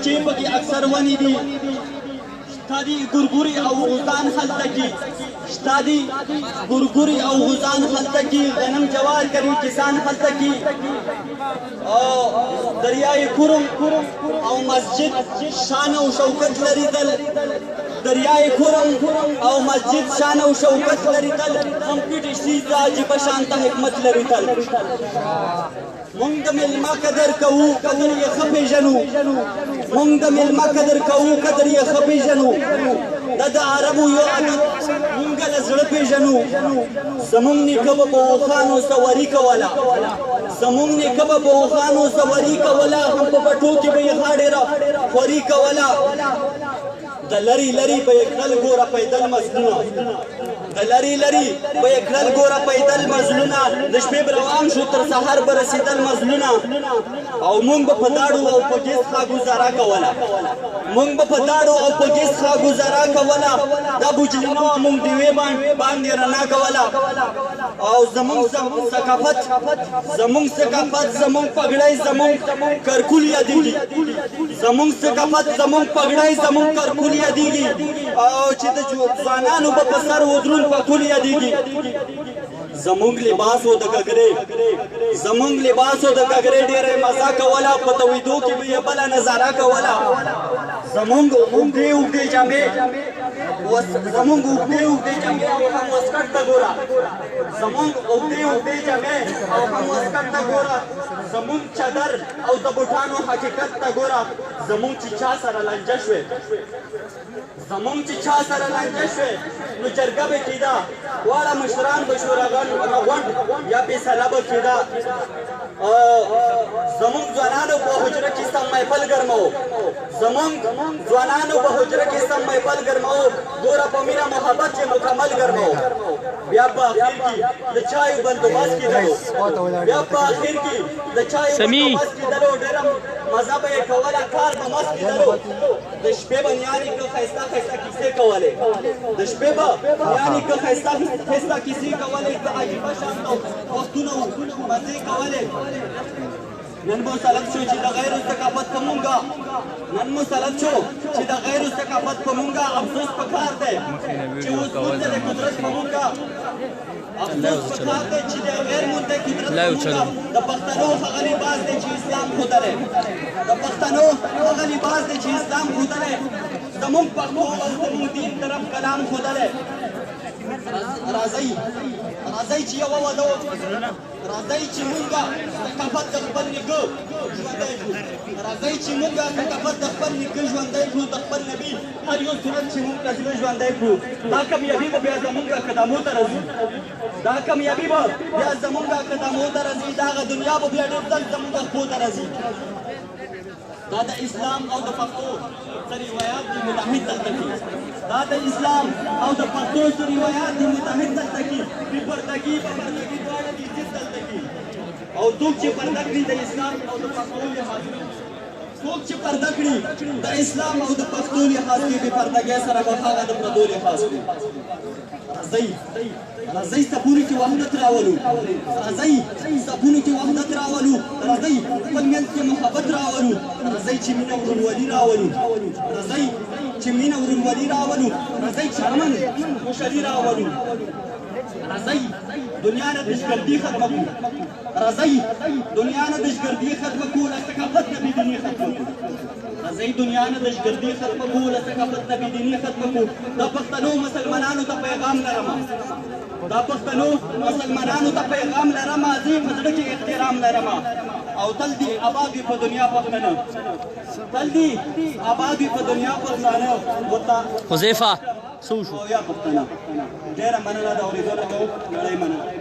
چې پکې اکثر ونې دي شته دي ګورګوري او غوزان هلته کې شته دي ګورګوري او غوزان هلته کې غنم جوار کوي کسان هلته کې او دریای کورم او مسجد شان او شوکت لري دریای کورم او مسجد شان او شوکت لري کمپیوټر سیز عجیب شان ته حکمت لري مونږ د مېلمه قدر کوو قدر یې ښه پېژنو مونږ د مېلمه قدر کوو قدر یې ښه پېژنو دا د عربو یو عادت مونږ له زړه پېژنو زمونږ نیکه به په اوښانو سواري کوله زمونږ نیکه به په اوښانو سواري کوله هم په پټو کې به یې ډېره خوري کوله د لرې لرې به یې کړل ګوره پیدل مزلونه د لرې لرې به یې کړل ګوره پیدل مزلونه د شپې به روان شو تر سهار به رسېدل مزلونه او مونږ به په داړو او په ګیس ښه ګزاره کوله مونږ به په داړو او په ګیس ښه ګزاره کوله دا بوجلینه وه مونږ ډېوې باندې رڼا کوله او زمونږ ثقافت زمونږ پګړی زمونږ کرکول یادېږي زمونږ ثقافت زمونږ پګړی زمونږ کرکول یادېږي او چې د ځوانانو به په سر ودرون پکول یادېږي زمونږ لباس و د ګګرې ډېره مزه کوله په تویدو کې به یې بله نظاره کوله زمونږ اوږدې جامې او هم وسکټ ته ګوره زمونږ اوږدې جامې او هم وسکټ ته ګوره زمونږ چادر او د بوټانو حقیقت ته ګوره زمونږ چې چا سره لانجه شوې نو جرګه به کېده واړه مشران به شوراګان غونډ یا فیصله به کېده زمونږ ځوانانو په حجره کې سم محفل ګرمو ګوره په مینه محبت یې مکمل ګرمو بیا په اخر کې د چایو بندوبست کېدلو ډېره مزه به یې کوله کار به مست کېدلو د شپې به نیانې که ښایسته کیسې کولې د عجیبه شان وختونه وو مزې کولې نن مو سلط شو چې د غیر ثقافت په مونږه افسوس پکار دی چې اوس موږ د قدرت په مونږه افسوس پکار دی چې د غیر ملکي قدرت د پښتنو هغه لباس دی چې اسلام ښودلی زمونږ پښتو او زمونږ دین طرف کلام ښودلی راځئ چې یوه وده وکړو راځئ چې مونږه ثقافت د خپل نیکه ژوندی کړو د خپل نبي هر یو صورت چې مونږ ته زړه ژوندی کړو دا کامیابي به بیا زمونږه قدمو ته راځي دا هغه دنیا به بیا ډېر ځل زمونږه خپو ته راځي دا د اسلام او د پښتو څه روایات دي متحد دلته کې بې پردګي دواړه دي ضد دلته کې او څوک چې پرده کړي د اسلام او د پښتو لحاظ کې بې پردګۍ سره به هغه د پردو لحاظ کړي راځئ صفونو کې وحدت راولو راځئ خپل منځ کې محبت راولو راځئ چې مینه ورورولي راولو راځئ چې امن خوشحالي راولو راځئ دنیا نه دشګردي ختمه کړو له ثقافت نه بېدیني ختمه کړو دا پښتنو مسلمانانو ته پیغام لرم زه په زړه کې احترام لرم او تل دې آباد وي په دنیا پښتانه حذیفه څه وشو ډېره مننه د اورېدلو نړۍ مننه